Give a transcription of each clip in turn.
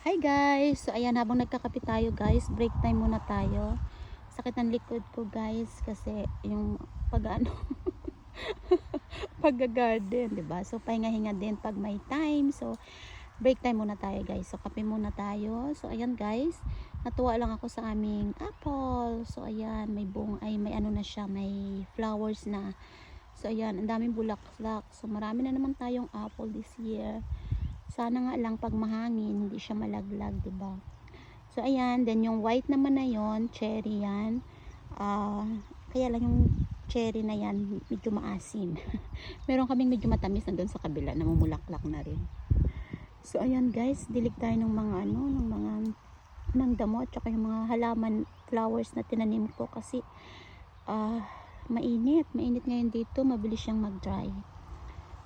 Hi guys! So ayan, habang nagkakape tayo guys, break time muna tayo. Sakit ng likod ko guys kasi yung pag-ano pag-garden, 'di ba? So pahinga-hinga din pag may time. So break time muna tayo guys. So kape muna tayo. So ayan guys, natuwa lang ako sa aming apple. So ayan, may buong may ano na siya, may flowers na. So ayan, ang daming bulaklak. So marami na naman tayong apple this year. Sana nga lang pag mahangin, hindi siya malaglag, 'di ba? So ayan, then yung white naman na yon, cherry 'yan. Kaya lang yung cherry na 'yan medyo maasim. Meron kaming medyo matamis na doon sa kabila, namumulaklak na rin. So ayan guys, dilig tayo ng mga ng damo at saka yung mga halaman, flowers na tinanim ko kasi mainit ngayon dito, mabilis siyang mag-dry.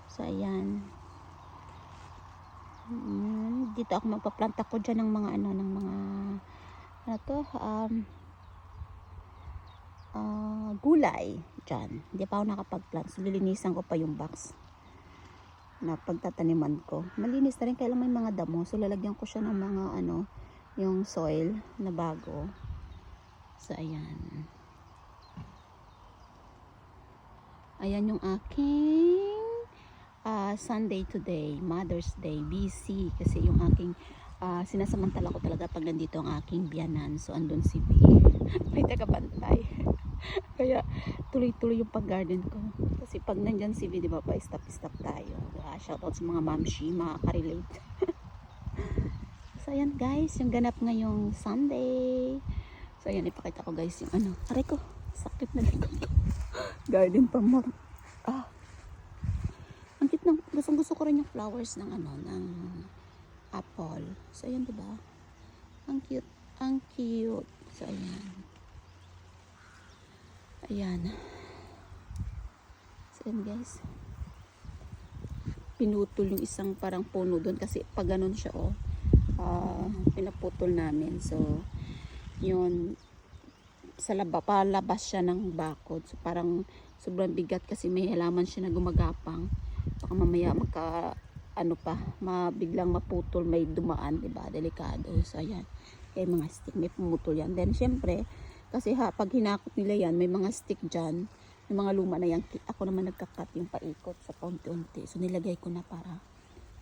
So ayan. Dito ako magpa-plant ako dyan ng mga gulay dyan. Hindi pa ako nakapag-plant, so lilinisan ko pa yung box na pagtataniman ko. Malinis na rin, kaya lang may mga damo, so lalagyan ko siya ng mga yung soil na bago. So ayan yung aking Sunday today, Mother's Day, busy kasi yung aking sinasamantala ko talaga pag nandito ang aking biyanan. So andun si B, may tagabantay. Kaya tuloy-tuloy yung pag-garden ko kasi pag nandyan si B, diba, pa stop tayo, diba? Shoutout sa mga mamshi, makaka-relate. So ayan guys, yung ganap ngayong Sunday. So ayan, ipakita ko guys yung aray ko, sakit na likod ko. Garden pa mo. Ang cute ng, gusto ko rin yung flowers ng ng apple. So ayan, diba? Ang cute. So ayan. So ayan guys. Pinutol yung isang parang puno doon kasi pag ganun siya pinaputol namin. So yun, sa palabas siya ng bakod. So parang sobrang bigat kasi may halaman siya na gumagapang. Baka mamaya biglang maputol, may dumaan, diba? Delikado. So ayan, kaya mga stick may pumutol yan. Then syempre kasi pag hinakot nila yan, may mga stick dyan, may mga luma na yan. Ako naman nagkakat yung paikot sa paunti-unti, so nilagay ko na para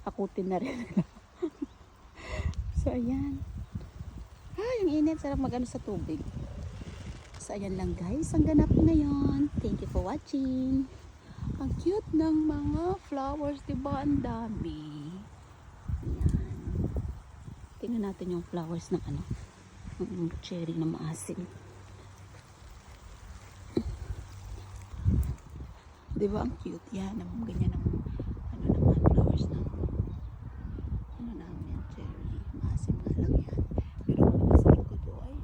hakutin na rin. So ayan, yung init, sarap magano sa tubig. So ayan lang guys, ang ganap ngayon. Thank you for watching. Ang cute ng mga flowers, diba? Ang dami. Ayan. Tingnan natin yung flowers ng ng cherry na maasim. Diba ang cute? Yan, ganyan ang naman flowers ng namin, cherry. Maasim nga lang yan. Pero kung nasa likod ko ay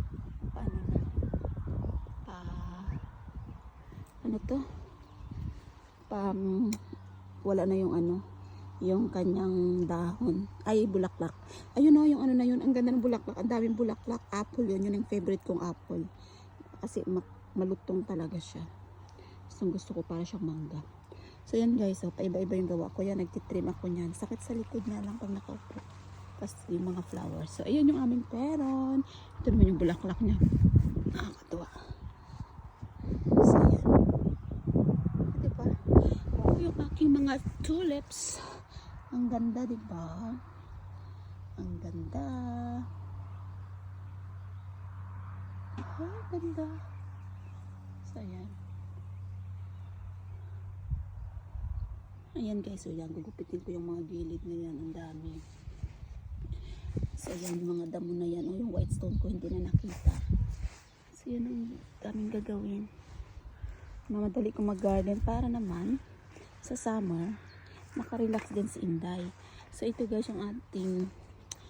wala na yung kanyang dahon, bulaklak. Ayun yung na yun, ang ganda ng bulaklak, ang daming bulaklak. Apple yun yung favorite kong apple kasi malutong talaga siya. Gusto ko para siyang mangga. So yan guys, paiba-iba yung gawa ko yan. Nagtitrim ako niyan, sakit sa likod nga lang pag nakaupo. Tapos yung mga flowers. So ayun yung aming peron. Ito naman yung bulaklak niya, nakakatuwa. So yan, diba? Yung aking mga tulips, ang ganda, diba? Ang ganda. Ganda. So ayan guys, so yan, gugupitin ko yung mga gilid na yan, ang dami. So yan, yung mga damo na yan, yung white stone ko hindi na nakita. So yan ang daming gagawin. Mamadali ko mag-garden para naman sa summer makarelax din si Inday. So ito guys yung ating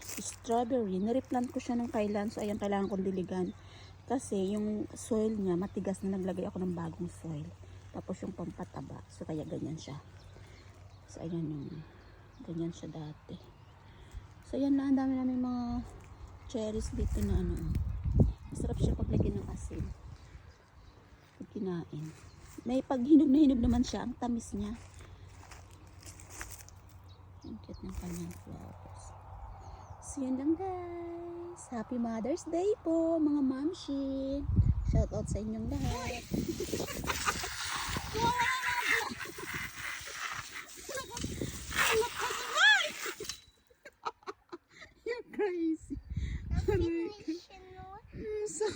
strawberry, na-replant ko siya nung kailan. So ayan, kailangan kong diligan kasi yung soil niya matigas na, naglagay ako ng bagong soil, tapos yung pampataba, so kaya ganyan siya. So ayan, yung ganyan siya dati. So ayan lang, ang dami namin mga cherries dito na masarap siya paglagyan ng asin pag kinain. May pag hinog na hinog naman siya, ang tamis niya. Ang cute ng kanyang flowers. So So yun lang guys. Happy Mother's Day po mga mamshi. Shout out sa inyong lahat. You're crazy. So,